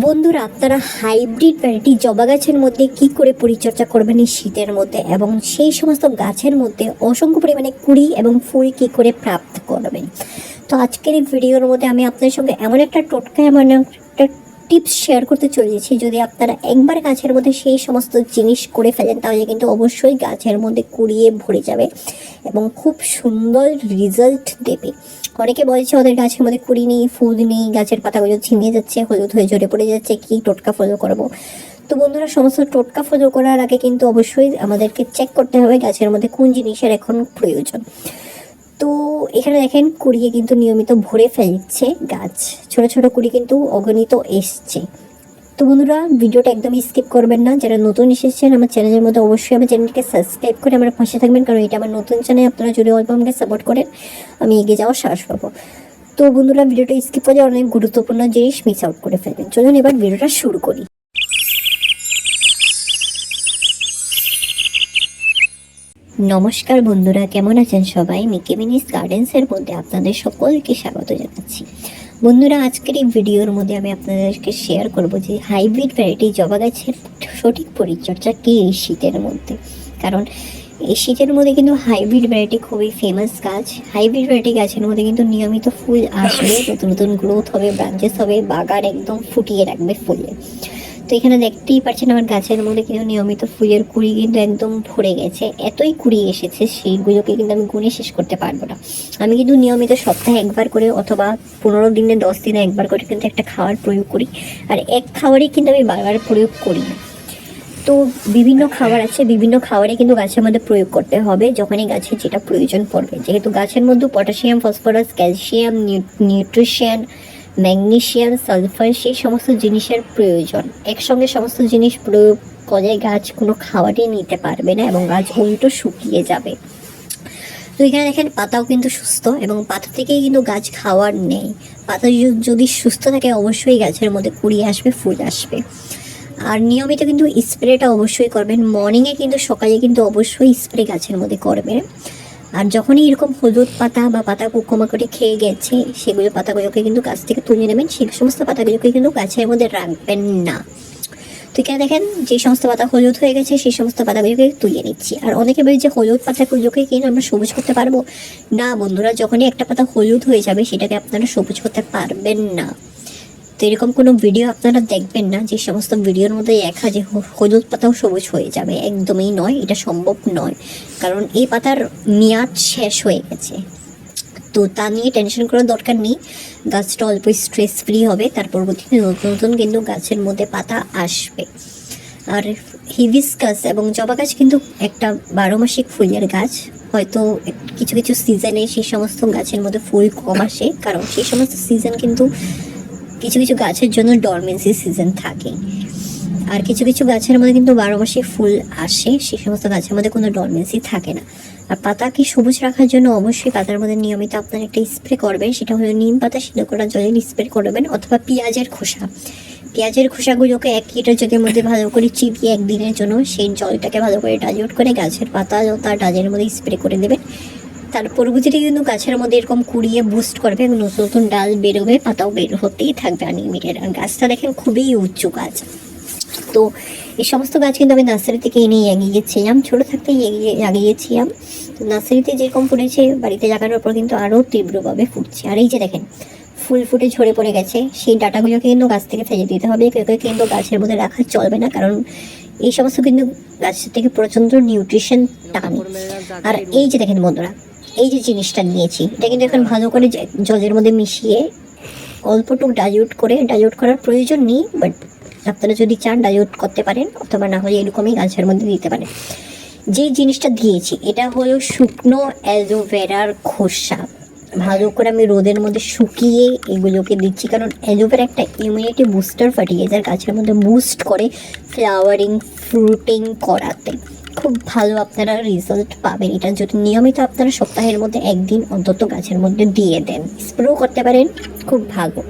বন্ধুরা, আপনারা hybrid variety জবা গাছের মধ্যে কি করে পরিচর্যা করবেন এই শীতের মধ্যে, এবং সেই সমস্ত গাছের মধ্যে অসংখ্য পরিমাণে কুড়ি এবং ফুল কি করে প্রাপ্ত করবেন। তো আজকের এই ভিডিওর মধ্যে আমি আপনাদের সঙ্গে এমন একটা টোটকা, এমন একটা টিপস শেয়ার করতে চলেছি। যদি আপনারা একবার গাছের মধ্যে সেই সমস্ত জিনিস করে ফেলেন, তাহলে কিন্তু অবশ্যই গাছের মধ্যে কুড়িয়ে ভরে যাবে এবং খুব সুন্দর রেজাল্ট দেবে। অনেকে বলছে ওদের গাছের মধ্যে কুড়ি নেই, ফুল নেই, গাছের পাতাগুলো ঝিমিয়ে যাচ্ছে, হলুদ হয়ে ঝরে পড়ে যাচ্ছে, কি টোটকা ফলো করবো। তো বন্ধুরা, সমস্ত টোটকা ফলো করার আগে কিন্তু অবশ্যই আমাদেরকে চেক করতে হবে গাছের মধ্যে কোন জিনিসের এখন প্রয়োজন। তো এখানে দেখেন কুড়িয়ে কিন্তু নিয়মিত ভরে ফেলছে গাছ, ছোট ছোট কুড়ি কিন্তু অগণিত এসছে। তো বন্ধুরা, ভিডিওটা একদমই স্কিপ করবেন না। যারা নতুন এসেছেন আমার চ্যানেলের মধ্যে, অবশ্যই আমার চ্যানেলটিকে সাবস্ক্রাইব করে আমার পাশে থাকবেন, কারণ এটা আমার নতুন চ্যানেল। আপনারা যদি অল্প আমাকে সাপোর্ট করেন, আমি এগিয়ে যাওয়ার সাহস পাবো। তো বন্ধুরা, ভিডিওটা স্কিপ করে অনেক গুরুত্বপূর্ণ জিনিস মিস আউট করে ফেলেন। চলুন এবার ভিডিওটা শুরু করি। নমস্কার বন্ধুরা, কেমন আছেন সবাই? মিকি মিনিস গার্ডেন্সের মধ্যে আপনাদের সকলকে স্বাগত জানাচ্ছি। বন্ধুরা, আজকের এই ভিডিওর মধ্যে আমি আপনাদেরকে শেয়ার করব যে হাইব্রিড ভ্যারাইটি জবা গাছের সঠিক পরিচর্যা কি এই শীতের মধ্যে। কারণ এই শীতের মধ্যে কিন্তু হাইব্রিড ভ্যারাইটি খুবই ফেমাস গাছ। হাইব্রিড ভ্যারাইটি গাছের মধ্যে কিন্তু নিয়মিত ফুল আসবে, নতুন নতুন গ্রোথ হবে, ব্রাঞ্চেস হবে, বাগান একদম ফুটিয়ে রাখবে ফুলে। তো এখানে দেখতেই পাচ্ছেন আমার গাছের মধ্যে কিন্তু নিয়মিত ফুলের কুড়ি কিন্তু একদম ভরে গেছে। এতই কুড়ি এসেছে, সেইগুলোকে কিন্তু আমি গুণে শেষ করতে পারবো না। আমি কিন্তু নিয়মিত সপ্তাহে একবার করে অথবা 15 দিনে 10 দিনে একবার করে কিন্তু একটা খাবার প্রয়োগ করি। আর এক খাবারই কিন্তু আমি বারবার প্রয়োগ করি না। তো বিভিন্ন খাবার আছে, বিভিন্ন খাবারে কিন্তু গাছের মধ্যে প্রয়োগ করতে হবে যখনই গাছের যেটা প্রয়োজন পড়বে। যেহেতু গাছের মধ্যে potassium, phosphorus, calcium, nutrition, magnesium, sulphur, সেই সমস্ত জিনিসের প্রয়োজন। একসঙ্গে সমস্ত জিনিস প্রয়োগ করে গাছ কোনো খাবারই নিতে পারবে না এবং গাছ উল্টো শুকিয়ে যাবে। তো এখানে দেখেন পাতাও কিন্তু সুস্থ, এবং পাতা থেকেই কিন্তু গাছ খাওয়ার নেই। পাতা যদি সুস্থ থাকে, অবশ্যই গাছের মধ্যে কুড়ি আসবে, ফুল আসবে। আর নিয়মিত কিন্তু স্প্রেটা অবশ্যই করবেন। মর্নিংয়ে কিন্তু, সকালে কিন্তু অবশ্যই স্প্রে গাছের মধ্যে করবেন। আর যখনই এরকম হলুদ পাতা বা পাতা পোকামাকড়ে খেয়ে গেছে, সেগুলো পাতাগুলোকে কিন্তু গাছ থেকে তুলে নেবেন। সেই সমস্ত পাতাগুলোকে কিন্তু গাছের মধ্যে রাখবেন না। তো এখানে দেখেন যে সমস্ত পাতা হলুদ হয়ে গেছে, সেই সমস্ত পাতাগুলোকে তুলে নিচ্ছি। আর অনেকে বলে যে হলুদ পাতাগুলোকে কিন্তু আমরা সবুজ করতে পারবো না। বন্ধুরা, যখনই একটা পাতা হলুদ হয়ে যাবে, সেটাকে আপনারা সবুজ করতে পারবেন না। তো এরকম কোনো ভিডিও আপনারা দেখবেন না যে সমস্ত ভিডিওর মধ্যে দেখা যে হলুদ পাতাও সবুজ হয়ে যাবে। একদমই নয়, এটা সম্ভব নয়। কারণ এই পাতার মেয়াদ শেষ হয়ে গেছে। তো তা নিয়ে টেনশন করার দরকার নেই। গাছটা অল্প স্ট্রেস ফ্রি হবে, তার পরবর্তীতে নতুন নতুন কিন্তু গাছের মধ্যে পাতা আসবে। আর হিবিস্কাস এবং জবা গাছ কিন্তু একটা 12 মাসিক ফুলের গাছ। হয়তো কিছু কিছু সিজনে সেই সমস্ত গাছের মধ্যে ফুল কম আসে, কারণ সেই সমস্ত সিজন কিন্তু কিছু কিছু গাছের জন্য ডরমেন্সি সিজন থাকে। আর কিছু কিছু গাছের মধ্যে কিন্তু 12 মাসে ফুল আসে, সেই সমস্ত গাছের মধ্যে কোনো ডরমেন্সি থাকে না। আর পাতাকে সবুজ রাখার জন্য অবশ্যই পাতার মধ্যে নিয়মিত আপনার একটা স্প্রে করবেন। সেটা হলো নিম পাতা সিদ্ধ করা জলে স্প্রে করবেন, অথবা পেঁয়াজের খোসা। পেঁয়াজের খোসাগুলোকে 1 লিটার জলের মধ্যে ভালো করে চিবিয়ে একদিনের জন্য সেই জলটাকে ভালো করে ডাইলিউট করে গাছের পাতা ও তার ডালের মধ্যে স্প্রে করে দেবেন। তার পরবর্তীতে কিন্তু গাছের মধ্যে এরকম কুড়িয়ে বুস্ট করবে এবং নতুন নতুন ডাল বেরোবে, পাতাও বের হতেই থাকবে আনলিমিটেড। আর গাছটা দেখেন খুবই উঁচু গাছ। তো এই সমস্ত গাছ কিন্তু আমি নার্সারি থেকে এনে লাগিয়েছিলাম, ছোটো থাকতেই লাগিয়েছিলাম। তো নার্সারিতে যেরকম ফুটেছে, বাড়িতে লাগানোর পর কিন্তু আরও তীব্রভাবে ফুটছে। আর এই যে দেখেন ফুল ফুটে ঝরে পড়ে গেছে, সেই ডাটাগুলোকে কিন্তু গাছ থেকে ফেলে দিতে হবে। কিন্তু গাছের মধ্যে রাখা চলবে না, কারণ এই সমস্ত কিন্তু গাছের থেকে প্রচণ্ড নিউট্রিশন টানে। আর এই যে দেখেন বন্ধুরা, এই যে জিনিসটা নিয়েছি, এটা কিন্তু এখন ভালো করে জলের মধ্যে মিশিয়ে অল্পটুকু ডাইলিউট করার প্রয়োজন নেই, বাট আপনারা যদি চান ডাইলিউট করতে পারেন, অথবা না হলে এরকমই গাছের মধ্যে দিতে পারেন। যে জিনিসটা দিয়েছি এটা হলো শুকনো অ্যালোভেরার খোসা। ভালো করে আমি রোদের মধ্যে শুকিয়ে এগুলোকে দিচ্ছি, কারণ অ্যালোভেরা একটা ইমিউনিটি বুস্টার ফার্টিলাইজার, গাছের মধ্যে বুস্ট করে ফ্লাওয়ারিং, ফ্রুটিং করাতে। খুব ভালো আপনারা রেজাল্ট পাবেন এটা যদি নিয়মিত আপনারা সপ্তাহের মধ্যে একদিন অন্তত গাছের মধ্যে দিয়ে দেন। স্প্রেও করতে পারেন, খুব ভালো।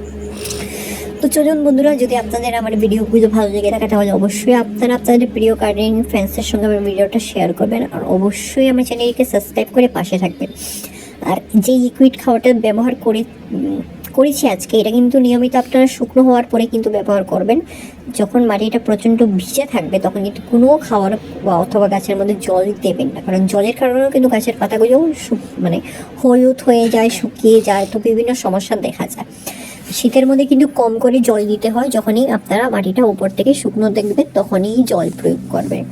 তো চলুন বন্ধুরা, যদি আপনাদের আমার ভিডিওগুলো ভালো লেগে থাকে, তাহলে অবশ্যই আপনারা আপনাদের প্রিয় গার্ডেনিং ফ্রেন্ডসের সঙ্গে আমার ভিডিওটা শেয়ার করবেন। আর অবশ্যই আমার চ্যানেলকে সাবস্ক্রাইব করে পাশে থাকবেন। আর যে লিকুইড খাওয়াটা ব্যবহার করেছি আজকে, এটা কিন্তু নিয়মিত আপনারা শুকনো হওয়ার পরে কিন্তু ব্যবহার করবেন। যখন মাটিটা প্রচণ্ড ভিজে থাকবে তখন কিন্তু কোনো খাবার বা অথবা গাছের মধ্যে জল দেবেন না, কারণ জলের কারণেও কিন্তু গাছের পাতাগুলো মানে হলুদ হয়ে যায়, শুকিয়ে যায়, তো বিভিন্ন সমস্যা দেখা যায়। শীতের মধ্যে কিন্তু কম করে জল দিতে হয়, যখনই আপনারা মাটিটা উপর থেকে শুকনো দেখবেন তখনই জল প্রয়োগ করবেন।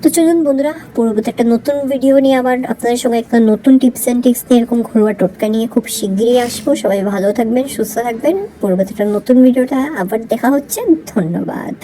তো চলুন বন্ধুরা, পরবর্তী একটা নতুন ভিডিও নিয়ে আবার আপনাদের সঙ্গে একটা নতুন টিপস অ্যান্ড টিক্স নিয়ে এরকম ঘরোয়া টোটকা নিয়ে খুব শিগগিরই আসবো। সবাই ভালো থাকবেন, সুস্থ থাকবেন। পরবর্তী একটা নতুন ভিডিওটা আবার দেখা হচ্ছে। ধন্যবাদ।